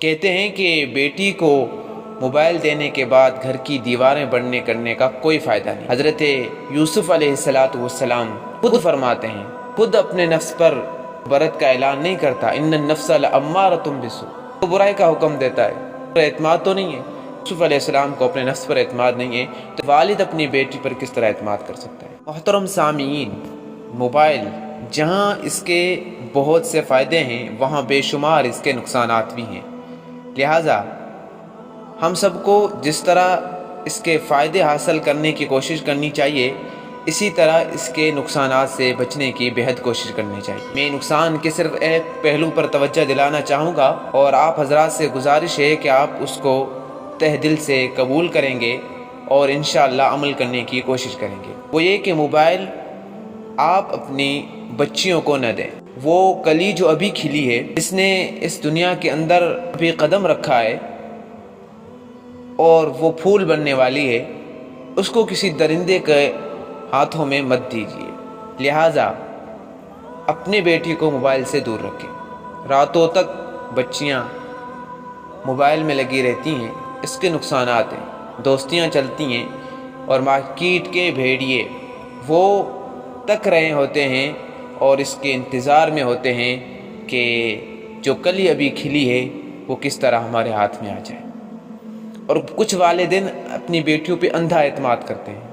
کہتے ہیں کہ بیٹی کو موبائل دینے کے بعد گھر کی دیواریں بڑھنے کرنے کا کوئی فائدہ نہیں۔ حضرت یوسف علیہ السلام خود فرماتے ہیں، خود اپنے نفس پر برت کا اعلان نہیں کرتا، ان النفس لامارۃ بالسوء، تو برائی کا حکم دیتا ہے۔ اعتماد تو نہیں ہے یوسف علیہ السلام کو، اپنے نفس پر اعتماد نہیں ہے، تو والد اپنی بیٹی پر کس طرح اعتماد کر سکتا ہے؟ محترم سامعین، موبائل جہاں اس کے بہت سے فائدے ہیں وہاں بے شمار اس کے نقصانات بھی ہیں، لہٰذا ہم سب کو جس طرح اس کے فائدے حاصل کرنے کی کوشش کرنی چاہیے، اسی طرح اس کے نقصانات سے بچنے کی بہت کوشش کرنی چاہیے۔ میں نقصان کے صرف ایک پہلو پر توجہ دلانا چاہوں گا، اور آپ حضرات سے گزارش ہے کہ آپ اس کو تہ دل سے قبول کریں گے اور انشاءاللہ عمل کرنے کی کوشش کریں گے۔ وہ یہ کہ موبائل آپ اپنی بچیوں کو نہ دیں۔ وہ کلی جو ابھی کھلی ہے، جس نے اس دنیا کے اندر ابھی قدم رکھا ہے اور وہ پھول بننے والی ہے، اس کو کسی درندے کے ہاتھوں میں مت دیجیے۔ لہٰذا اپنے بیٹی کو موبائل سے دور رکھیں۔ راتوں تک بچیاں موبائل میں لگی رہتی ہیں، اس کے نقصانات ہیں۔ دوستیاں چلتی ہیں اور مارکیٹ کے بھیڑیے وہ تک رہے ہوتے ہیں اور اس کے انتظار میں ہوتے ہیں کہ جو کلی ابھی کھلی ہے وہ کس طرح ہمارے ہاتھ میں آ جائے۔ اور کچھ والدین اپنی بیٹیوں پہ اندھا اعتماد کرتے ہیں۔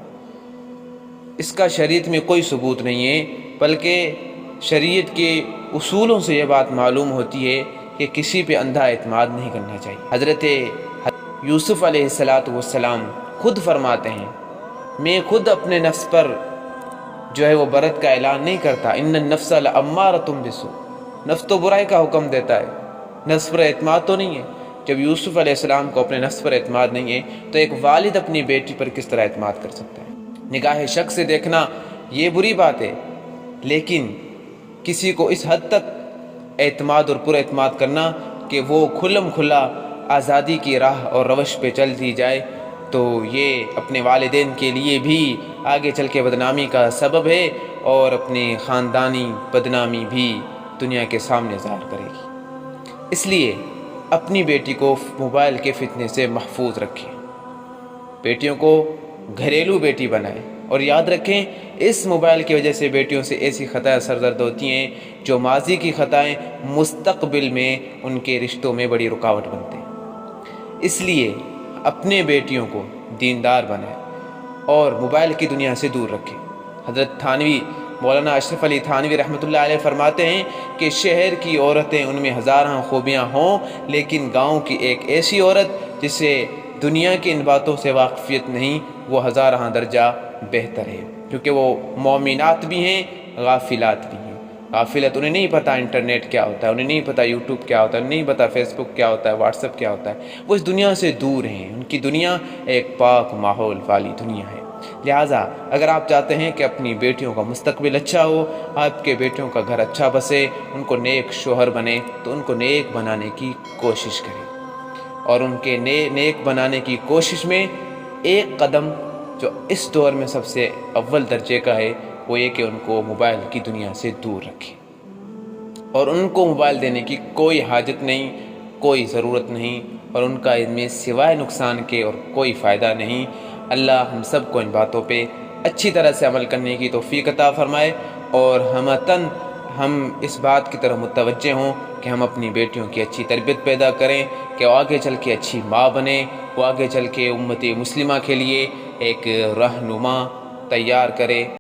اس کا شریعت میں کوئی ثبوت نہیں ہے، بلکہ شریعت کے اصولوں سے یہ بات معلوم ہوتی ہے کہ کسی پہ اندھا اعتماد نہیں کرنا چاہیے۔ حضرت یوسف علیہ السلام خود فرماتے ہیں، میں خود اپنے نفس پر جو ہے وہ برت کا اعلان نہیں کرتا، ان النفس لامارۃ بالسوء، نفس تو برائی کا حکم دیتا ہے، نفس پر اعتماد تو نہیں ہے۔ جب یوسف علیہ السلام کو اپنے نفس پر اعتماد نہیں ہے تو ایک والد اپنی بیٹی پر کس طرح اعتماد کر سکتا ہے؟ نگاہ شک سے دیکھنا یہ بری بات ہے، لیکن کسی کو اس حد تک اعتماد اور پر اعتماد کرنا کہ وہ کھلم کھلا آزادی کی راہ اور روش پہ چل دی جائے، تو یہ اپنے والدین کے لیے بھی آگے چل کے بدنامی کا سبب ہے، اور اپنے خاندانی بدنامی بھی دنیا کے سامنے ظاہر کرے گی۔ اس لیے اپنی بیٹی کو موبائل کے فتنے سے محفوظ رکھیں، بیٹیوں کو گھریلو بیٹی بنائیں، اور یاد رکھیں اس موبائل کی وجہ سے بیٹیوں سے ایسی خطائیں سرزد ہوتی ہیں جو ماضی کی خطائیں مستقبل میں ان کے رشتوں میں بڑی رکاوٹ بنتے ہیں۔ اس لیے اپنے بیٹیوں کو دیندار بنائیں اور موبائل کی دنیا سے دور رکھیں۔ حضرت تھانوی مولانا اشرف علی تھانوی رحمۃ اللہ علیہ فرماتے ہیں کہ شہر کی عورتیں ان میں ہزاراں خوبیاں ہوں، لیکن گاؤں کی ایک ایسی عورت جسے دنیا کی ان باتوں سے واقفیت نہیں، وہ ہزاراں درجہ بہتر ہے، کیونکہ وہ مومنات بھی ہیں، غافلات بھی ہیں۔ غافلت، انہیں نہیں پتہ انٹرنیٹ کیا ہوتا ہے، انہیں نہیں پتہ یوٹیوب کیا ہوتا ہے، انہیں نہیں پتہ فیس بک کیا ہوتا ہے، واٹس ایپ کیا ہوتا ہے، وہ اس دنیا سے دور ہیں۔ ان کی دنیا ایک پاک ماحول والی دنیا ہے۔ لہٰذا اگر آپ چاہتے ہیں کہ اپنی بیٹیوں کا مستقبل اچھا ہو، آپ کے بیٹیوں کا گھر اچھا بسے، ان کو نیک شوہر بنے، تو ان کو نیک بنانے کی کوشش کریں، اور ان کے نیک بنانے کی کوشش میں ایک قدم جو اس دور میں سب سے اول درجے کا ہے وہ یہ کہ ان کو موبائل کی دنیا سے دور رکھیں، اور ان کو موبائل دینے کی کوئی حاجت نہیں، کوئی ضرورت نہیں، اور ان کا ان میں سوائے نقصان کے اور کوئی فائدہ نہیں۔ اللہ ہم سب کو ان باتوں پہ اچھی طرح سے عمل کرنے کی توفیق عطا فرمائے، اور ہم اس بات کی طرف متوجہ ہوں کہ ہم اپنی بیٹیوں کی اچھی تربیت پیدا کریں کہ وہ آگے چل کے اچھی ماں بنے، وہ آگے چل کے امت مسلمہ کے لیے ایک رہنما تیار کرے۔